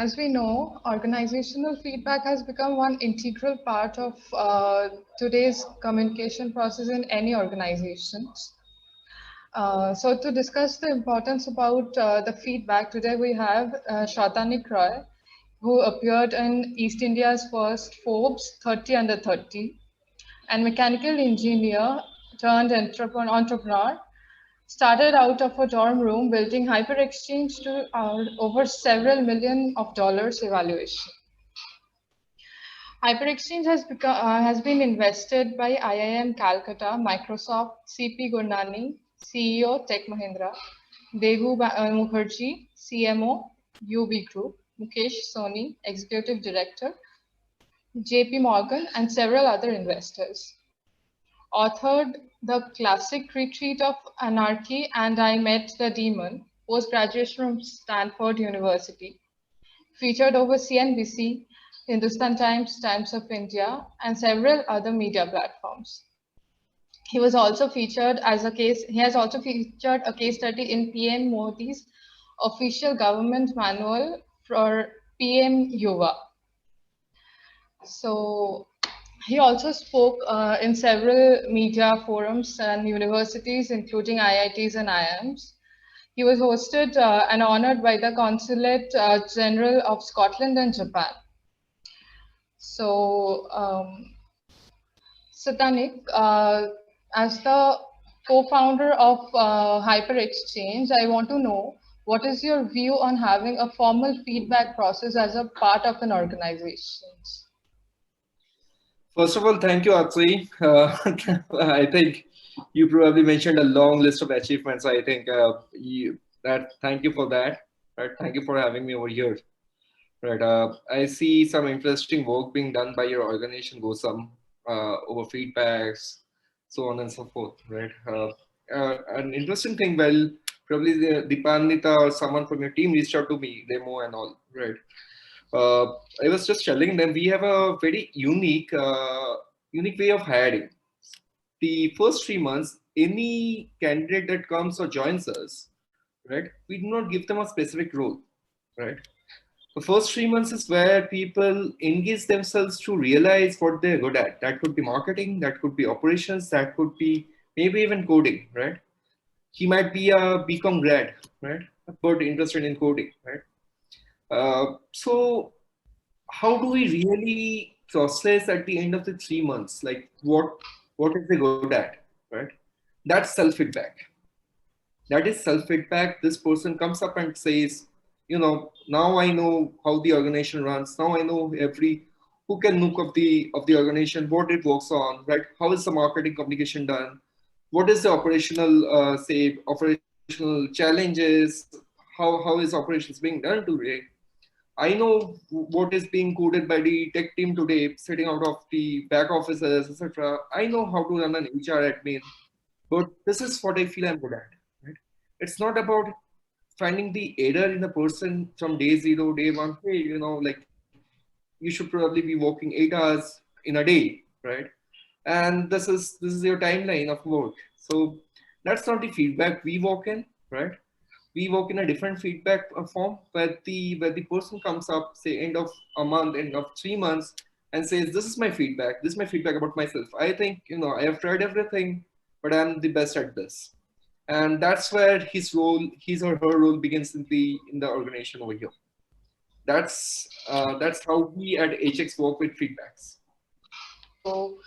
As we know, organizational feedback has become one integral part of today's communication process in any organizations. So to discuss the importance about the feedback, today we have Satanik Roy, who appeared in East India's first Forbes 30 under 30, and mechanical engineer turned entrepreneur, started out of a dorm room building HyperXchange to over several million of dollars evaluation. HyperXchange has been invested by IIM Calcutta, Microsoft, CP Gurnani, CEO Tech Mahindra, Dehu Mukherjee, CMO UB Group, Mukesh Soni, Executive Director, JP Morgan, and several other investors. Authored The Classic Retreat of Anarchy and I Met the Demon, post-graduation from Stanford University. Featured over CNBC, Hindustan Times, Times of India, and several other media platforms. He has also featured a case study in PM Modi's official government manual for PM Yuva. So he also spoke in several media forums and universities, including IITs and IIMs. He was hosted and honored by the Consulate General of Scotland and Japan. So, Satanik, as the co-founder of HyperXchange, I want to know what is your view on having a formal feedback process as a part of an organization? First of all, thank you, Akshay. I think you probably mentioned a long list of achievements. I think thank you for that. Right? Thank you for having me over here. Right. I see some interesting work being done by your organization, GroSum, over feedbacks, so on and so forth. Right. An interesting thing. Well, probably Dipandita or someone from your team reached out to me, demo and all. Right. I was just telling them we have a very unique way of hiring. The first 3 months, any candidate that comes or joins us, right, we do not give them a specific role, right. The first 3 months is where people engage themselves to realize what they're good at. That could be marketing, that could be operations, that could be maybe even coding, right. He might be a BCom grad, right, but interested in coding, right. So how do we really process at the end of the 3 months, like what is they good at, right? That's self-feedback. That is self-feedback. This person comes up and says, now I know how the organization runs. Now I know every hook and nook of the organization, what it works on, right? How is the marketing communication done? What is the operational operational challenges? How is operations being done today? I know what is being coded by the tech team today, sitting out of the back offices, etc. I know how to run an HR admin, but this is what I feel I'm good at. Right? It's not about finding the error in a person from day zero, day one. Hey, like you should probably be working 8 hours in a day, right? And this is your timeline of work. So that's not the feedback we work in, right? We work in a different feedback form where the person comes up, say end of a month, end of 3 months, and says, this is my feedback. This is my feedback about myself. I think, I have tried everything, but I'm the best at this. And that's where his or her role begins in the organization over here. That's how we at HX work with feedbacks. So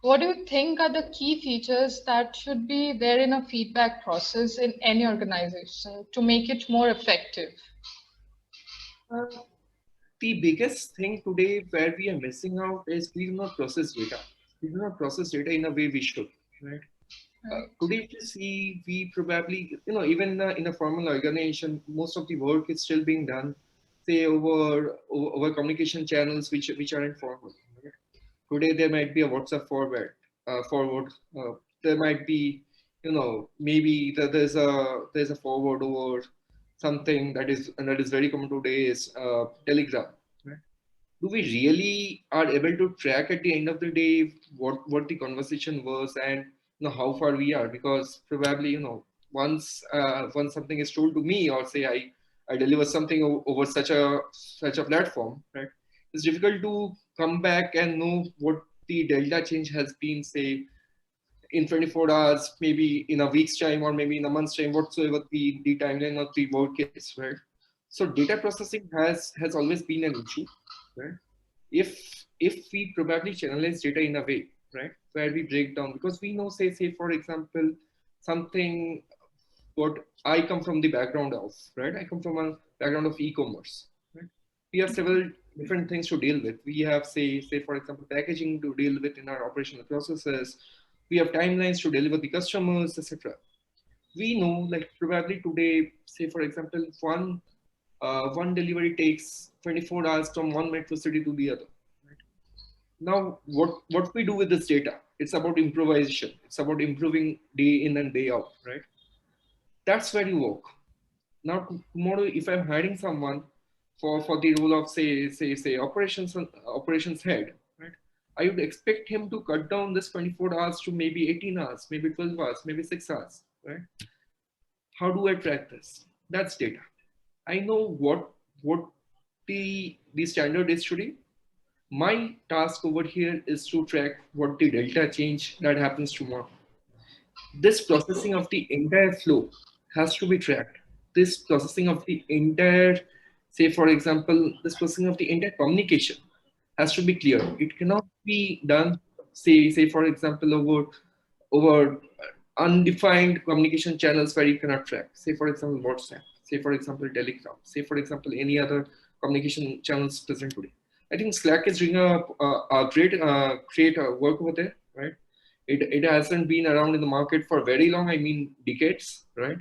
what do you think are the key features that should be there in a feedback process in any organization to make it more effective? The biggest thing today where we are missing out is we do not process data. We do not process data in a way we should, right? Today, if you see, we probably, even in a formal organization, most of the work is still being done, say, over communication channels which are informal. Right? Today, there might be a WhatsApp forward. There might be, maybe there's a forward over something that is very common today is Telegram. Right? Do we really are able to track at the end of the day what the conversation was and how far we are? Because probably once something is told to me, or say I deliver something over such a platform, right? It's difficult to come back and know what the delta change has been, say, in 24 hours, maybe in a week's time, or maybe in a month's time, whatsoever the timeline of the work is, right? So data processing has always been an issue, right? If we probably channelize data in a way, right, where we break down, because we know, say for example, something, what I come from the background of, right? I come from a background of e-commerce, right? We have several different things to deal with. We have, say for example, packaging to deal with in our operational processes. We have timelines to deliver the customers, etc. We know, like probably today, say for example, one delivery takes 24 hours from one metro city to the other. Right? Now, what we do with this data? It's about improvisation. It's about improving day in and day out, right? That's where you work. Now tomorrow, if I'm hiring someone for the role of say operations head, right? I would expect him to cut down this 24 hours to maybe 18 hours, maybe 12 hours, maybe 6 hours, right? How do I track this? That's data. I know what the standard is today. My task over here is to track what the delta change that happens tomorrow. This processing of the entire flow has to be tracked. This processing of the entire, say for example, this processing of the entire communication has to be clear. It cannot be done, say for example, over undefined communication channels where you cannot track. Say for example, WhatsApp. Say for example, Telegram. Say for example, any other communication channels present today. I think Slack is doing a great work over there, right? It hasn't been around in the market for very long. I mean, decades, right?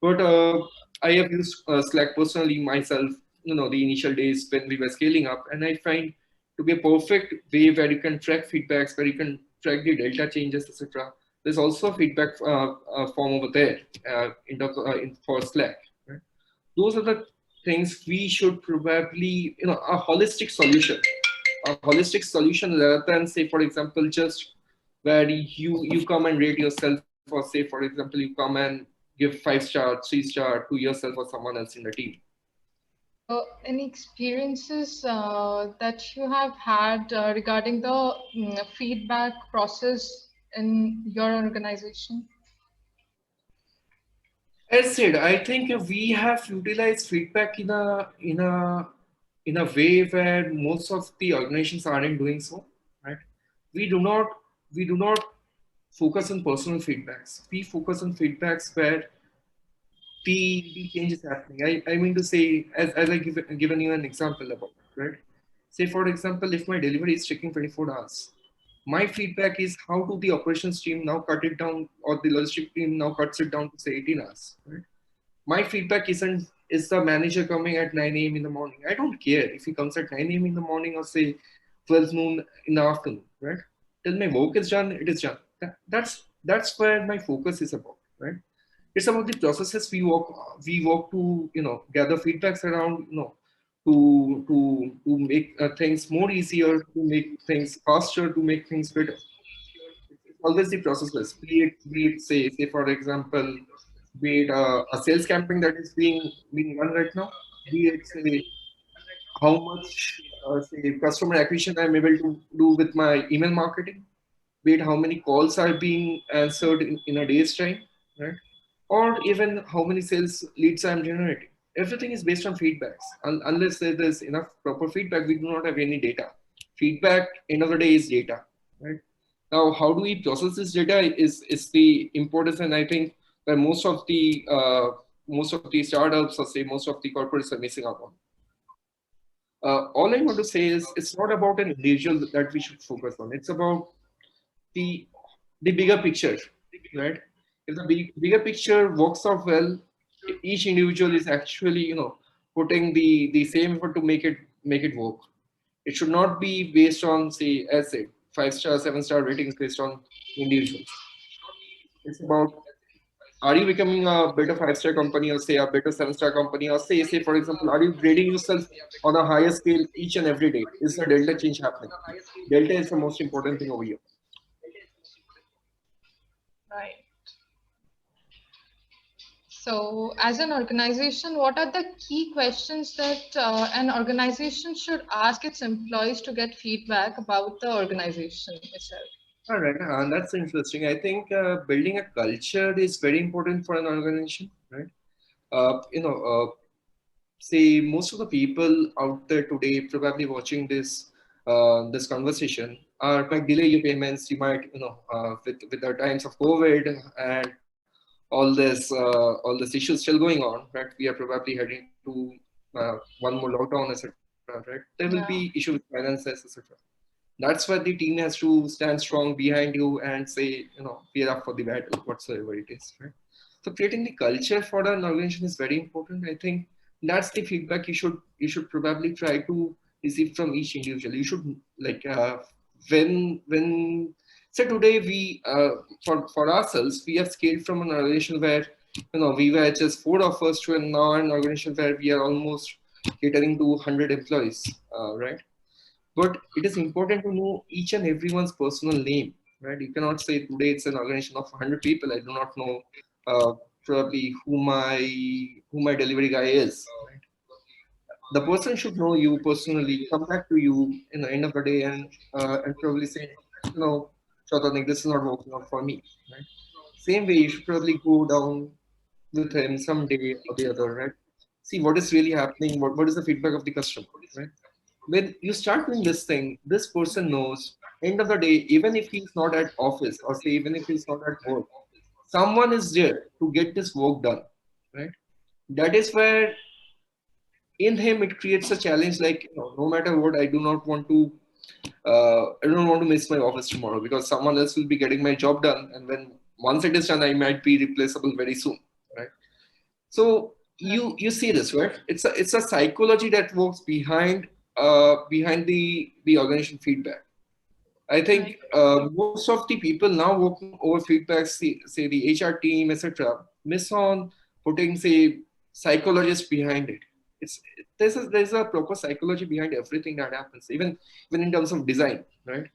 But I have used Slack personally myself. You know, the initial days when we were scaling up, and I find to be a perfect way where you can track feedbacks, where you can track the delta changes, etc. There's also a feedback form over there in terms of, for Slack. Right? Those are the things we should probably, a holistic solution rather than, say for example, just where you come and rate yourself, or say for example you come and give 5 star, 3 star to yourself or someone else in the team. Any experiences that you have had regarding the feedback process in your organization? As said, I think we have utilized feedback in a way where most of the organizations aren't doing so, right? We do not we do not focus on personal feedbacks. We focus on feedbacks where the change is happening. I mean to say, as I given you an example about, right? Say for example, if my delivery is taking 24 hours, my feedback is how do the operations team now cut it down, or the logistics team now cuts it down to say 18 hours, right? My feedback isn't, is the manager coming at 9 a.m. in the morning? I don't care if he comes at 9 a.m. in the morning, or say 12 noon in the afternoon, right? Till my work is done, it is done. That's where my focus is about, right? It's about the processes we walk to, gather feedbacks around, to make things more easier, to make things faster, to make things better. It's always the processes, be it say for example, be it a sales campaign that is being run right now, be it say how much say customer acquisition I'm able to do with my email marketing, be it how many calls are being answered in a day's time, right? Or even how many sales leads I'm generating. Everything is based on feedbacks. Unless there's enough proper feedback, we do not have any data. Feedback, end of the day, is data, right? Now, how do we process this data is the importance, and I think that most of the startups, or say most of the corporates, are missing out on. All I want to say is it's not about an individual that we should focus on. It's about the the bigger picture, right? If the bigger picture works out well, each individual is actually, putting the same effort to make it work. It should not be based on, say, as said, 5 star, 7 star ratings based on individuals. It's about, are you becoming a better 5 star company, or say a better 7 star company, or say for example, are you grading yourself on a higher scale each and every day? Is the delta change happening? Delta is the most important thing over here. Right. So, as an organization, what are the key questions that an organization should ask its employees to get feedback about the organization itself? All right, that's interesting. I think building a culture is very important for an organization, right? You know, say most of the people out there today probably watching this conversation might delay your payments. You might, with the times of COVID and all this issues still going on, right? We are probably heading to one more lockdown, etc. Right? There will be Yeah. issue with finances, etc. That's why the team has to stand strong behind you and say, we are up for the battle, whatsoever it is, right? So creating the culture for an organization is very important. I think that's the feedback you should probably try to receive from each individual. You should like when say today we for ourselves we have scaled from an organization where we were just four of us to now an organization where we are almost catering to 100 employees, right? But it is important to know each and everyone's personal name, right? You cannot say today it's an organization of 100 people. I do not know uh, probably who my delivery guy is. Right? The person should know you personally, come back to you in the end of the day, and probably say, Satanik, this is not working out for me. Right? Same way, you should probably go down with him someday or the other, right? See what is really happening, what is the feedback of the customer, right? When you start doing this thing, this person knows, end of the day, even if he's not at office or say even if he's not at work, someone is there to get this work done, right? That is where in him it creates a challenge like, no matter what, I don't want to miss my office tomorrow because someone else will be getting my job done. And when once it is done, I might be replaceable very soon, right? So you see this, right? It's a psychology that works behind the organization feedback. I think Right. most of the people now working over feedback, say the HR team, etc., miss on putting say psychologists behind it. It's there's a proper psychology behind everything that happens, even in terms of design, right?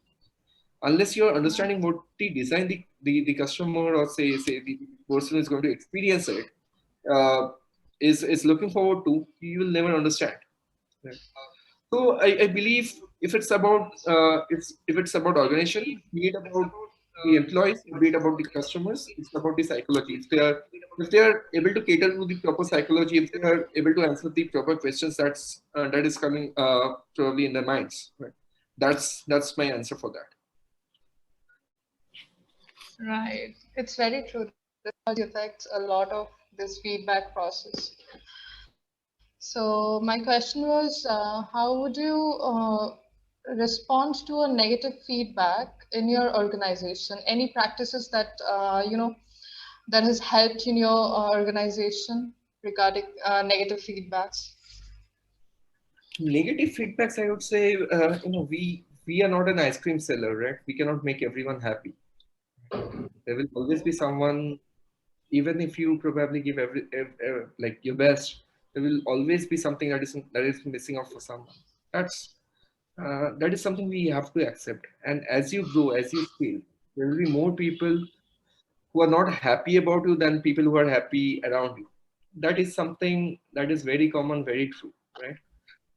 Unless you're understanding what the design the customer or say the person who is going to experience it uh, is looking forward to, you will never understand. Right? So I believe if it's about organization, be it about the employees, be it about the customers, it's about the psychology. If they are able to cater to the proper psychology, if they are able to answer the proper questions that is coming probably in their minds, right? That's my answer for that. Right. It's very true. The technology affects a lot of this feedback process. So my question was, how would you respond to a negative feedback in your organization? Any practices that that has helped in your organization regarding negative feedbacks? Negative feedbacks, I would say, we are not an ice cream seller, right? We cannot make everyone happy. There will always be someone, even if you probably give like your best, there will always be something that is missing out for someone. That is something we have to accept. And as you grow, as you scale, there will be more people who are not happy about you than people who are happy around you. That is something that is very common, very true, right?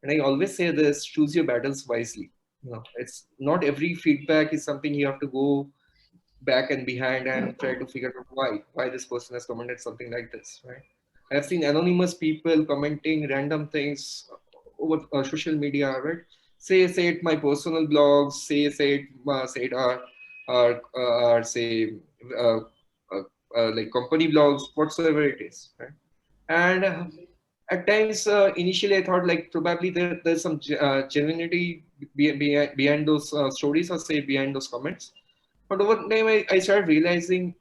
And I always say this: choose your battles wisely. It's not every feedback is something you have to go back and behind and try to figure out why this person has commented something like this, right? I've seen anonymous people commenting random things over social media, right? Say it my personal blogs, say it say uh, like company blogs, whatsoever it is, right? And at times initially I thought like probably there's some genuinity behind those stories or say behind those comments. But over time, I started realizing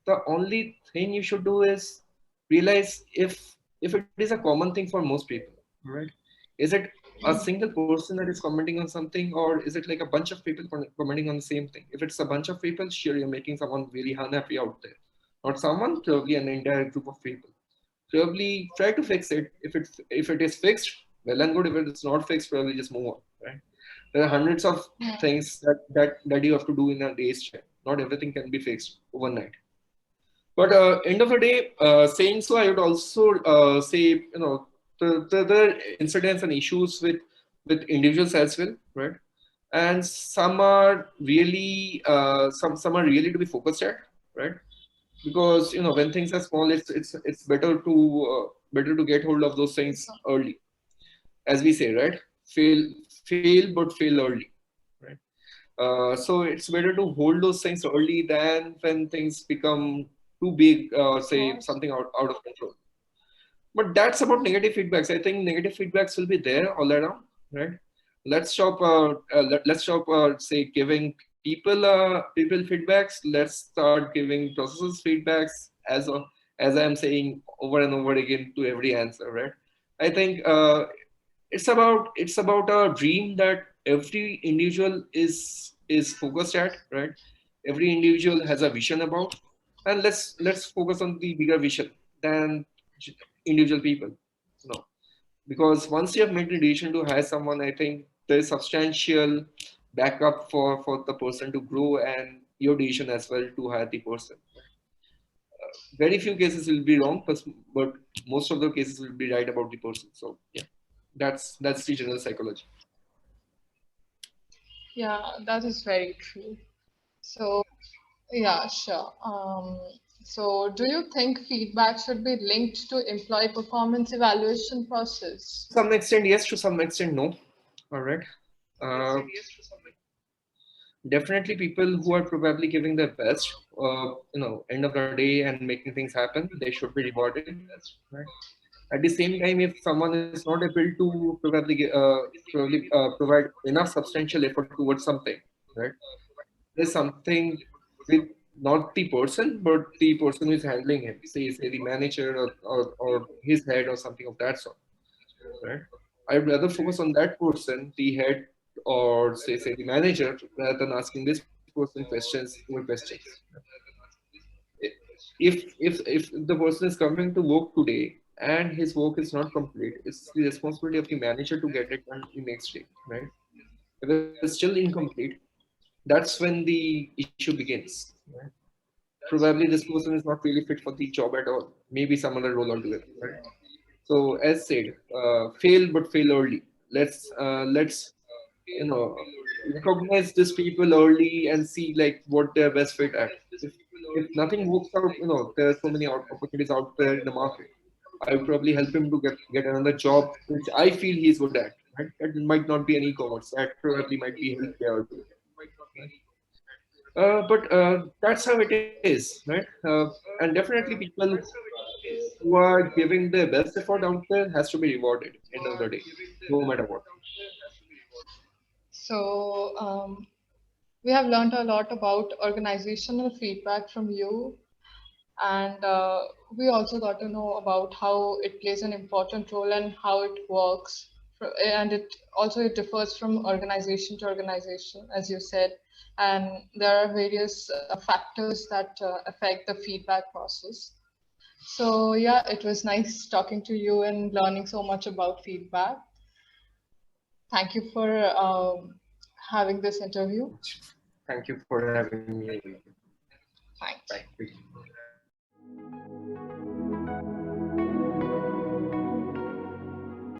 the only thing you should do is realize if it is a common thing for most people, right? Is it a single person that is commenting on something, or is it like a bunch of people commenting on the same thing? If it's a bunch of people, sure, you're making someone really unhappy out there. Not someone, probably an entire group of people. Probably try to fix it. If it is fixed, well and good. If it's not fixed, probably just move on, right? There are hundreds of Yeah. things that you have to do in a day's time. Not everything can be fixed overnight. But end of the day, saying so, I would also say, the incidents and issues with individuals as well, right? And some are really some are really to be focused at, right? Because when things are small, it's better to get hold of those things early, as we say, right? Fail but fail early, right? So it's better to hold those things early than when things become too big, Of say course. something out of control. But that's about negative feedbacks. I think negative feedbacks will be there all around, right? Let's stop say giving people feedbacks. Let's start giving processes feedbacks as I am saying over and over again to every answer, right? I think it's about a dream that every individual is focused at, right? Every individual has a vision about, and let's focus on the bigger vision than individual people, no. Because once you have made the decision to hire someone, I think there is substantial backup for the person to grow, and your decision as well to hire the person. Very few cases will be wrong, but most of the cases will be right about the person. So yeah, that's the general psychology. Yeah, that is very true. So, yeah, sure. So, do you think feedback should be linked to employee performance evaluation process? To some extent, yes. To some extent, no. All right. Uh, Definitely, people who are probably giving their best, end of the day and making things happen, they should be rewarded. Right. At the same time, if someone is not able to probably provide enough substantial effort towards something, right? There's something with not the person, but the person who is handling him, say the manager or his head or something of that sort, right? I'd rather focus on that person, the head, or say the manager, rather than asking this person questions, more questions. If the person is coming to work today and his work is not complete, it's the responsibility of the manager to get it done the next day, right? If it's still incomplete, that's when the issue begins, right? Probably this person is not really fit for the job at all, maybe some other role altogether, right? So as said, fail but fail early. Let's you know recognize these people early and see like what they're best fit at. If nothing works out, there are so many opportunities out there in the market. I would probably help him to get another job which I feel he's good at. Right? That might not be an e-commerce. That probably might be healthcare altogether. Right? But that's how it is, right? And definitely people who are giving their best effort out there has to be rewarded end of the day, no matter what. So, we have learned a lot about organizational feedback from you, and we also got to know about how it plays an important role and how it works. And it differs from organization to organization, as you said, and there are various factors that affect the feedback process. So yeah, it was nice talking to you and learning so much about feedback. Thank you for having this interview. Thank you for having me. Bye. Thanks.